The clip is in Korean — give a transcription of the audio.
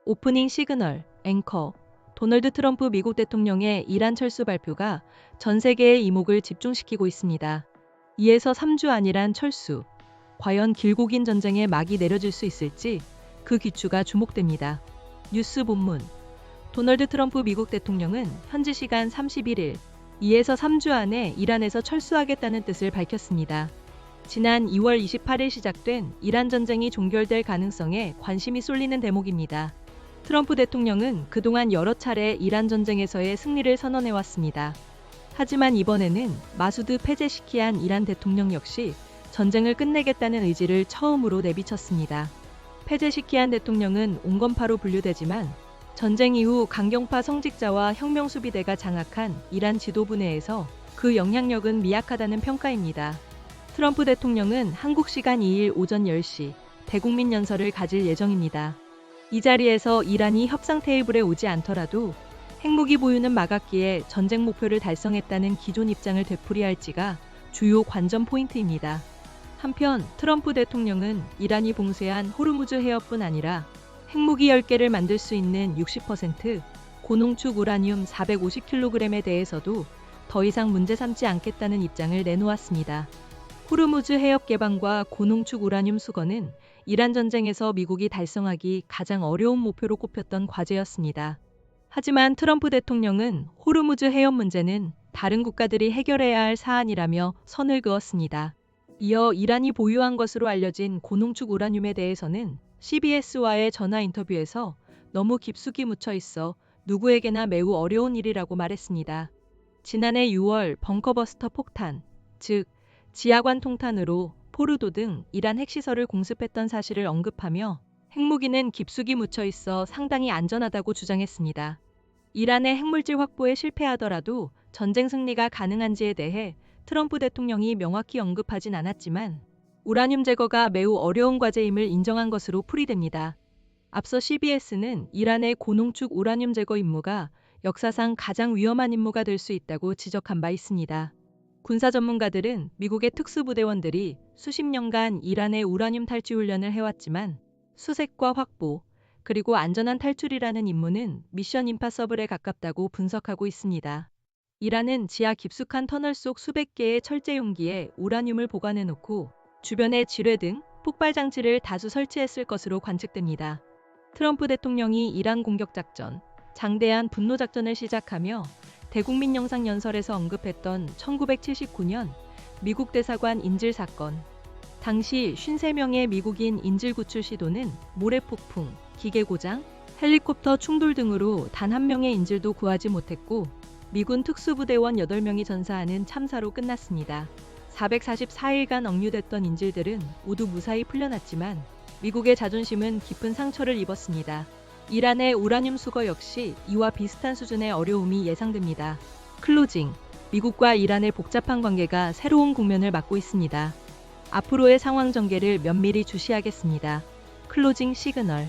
오프닝 시그널, 앵커, 도널드 트럼프 미국 대통령의 이란 철수 발표가 전 세계의 이목을 집중시키고 있습니다. 2에서 3주 안이란 철수, 과연 길고 긴 전쟁에 막이 내려질 수 있을지 그 귀추가 주목됩니다. 뉴스 본문, 도널드 트럼프 미국 대통령은 현지 시간 31일 2에서 3주 안에 이란에서 철수하겠다는 뜻을 밝혔습니다. 지난 2월 28일 시작된 이란 전쟁이 종결될 가능성에 관심이 쏠리는 대목입니다. 트럼프 대통령은 그동안 여러 차례 이란 전쟁에서의 승리를 선언해왔습니다. 하지만 이번에는 마수드 페제시키안 이란 대통령 역시 전쟁을 끝내겠다는 의지를 처음으로 내비쳤습니다. 페제시키안 대통령은 온건파로 분류되지만 전쟁 이후 강경파 성직자와 혁명수비대가 장악한 이란 지도부 내에서 그 영향력은 미약하다는 평가입니다. 트럼프 대통령은 한국 시간 2일 오전 10시 대국민 연설을 가질 예정입니다. 이 자리에서 이란이 협상 테이블에 오지 않더라도 핵무기 보유는 막았기에 전쟁 목표를 달성했다는 기존 입장을 되풀이할지가 주요 관전 포인트입니다. 한편 트럼프 대통령은 이란이 봉쇄한 호르무즈 해협뿐 아니라 핵무기 10개를 만들 수 있는 60% 고농축 우라늄 450kg에 대해서도 더 이상 문제 삼지 않겠다는 입장을 내놓았습니다. 호르무즈 해협 개방과 고농축 우라늄 수거는 이란 전쟁에서 미국이 달성하기 가장 어려운 목표로 꼽혔던 과제였습니다. 하지만 트럼프 대통령은 호르무즈 해협 문제는 다른 국가들이 해결해야 할 사안이라며 선을 그었습니다. 이어 이란이 보유한 것으로 알려진 고농축 우라늄에 대해서는 CBS와의 전화 인터뷰에서 너무 깊숙이 묻혀 있어 누구에게나 매우 어려운 일이라고 말했습니다. 지난해 6월 벙커버스터 폭탄, 즉 지하관 통탄으로 포르도 등 이란 핵시설을 공습했던 사실을 언급하며 핵무기는 깊숙이 묻혀 있어 상당히 안전하다고 주장했습니다. 이란의 핵물질 확보에 실패하더라도 전쟁 승리가 가능한지에 대해 트럼프 대통령이 명확히 언급하진 않았지만 우라늄 제거가 매우 어려운 과제임을 인정한 것으로 풀이됩니다. 앞서 CBS는 이란의 고농축 우라늄 제거 임무가 역사상 가장 위험한 임무가 될 수 있다고 지적한 바 있습니다. 군사 전문가들은 미국의 특수부대원들이 수십 년간 이란의 우라늄 탈취 훈련을 해왔지만 수색과 확보, 그리고 안전한 탈출이라는 임무는 미션 임파서블에 가깝다고 분석하고 있습니다. 이란은 지하 깊숙한 터널 속 수백 개의 철제 용기에 우라늄을 보관해놓고 주변에 지뢰 등 폭발 장치를 다수 설치했을 것으로 관측됩니다. 트럼프 대통령이 이란 공격 작전, 장대한 분노 작전을 시작하며 대국민 영상 연설에서 언급했던 1979년 미국 대사관 인질 사건. 당시 53명의 미국인 인질 구출 시도는 모래폭풍, 기계 고장, 헬리콥터 충돌 등으로 단 한 명의 인질도 구하지 못했고 미군 특수부대원 8명이 전사하는 참사로 끝났습니다. 444일간 억류됐던 인질들은 모두 무사히 풀려났지만 미국의 자존심은 깊은 상처를 입었습니다. 이란의 우라늄 수거 역시 이와 비슷한 수준의 어려움이 예상됩니다. 클로징, 미국과 이란의 복잡한 관계가 새로운 국면을 맞고 있습니다. 앞으로의 상황 전개를 면밀히 주시하겠습니다. 클로징 시그널.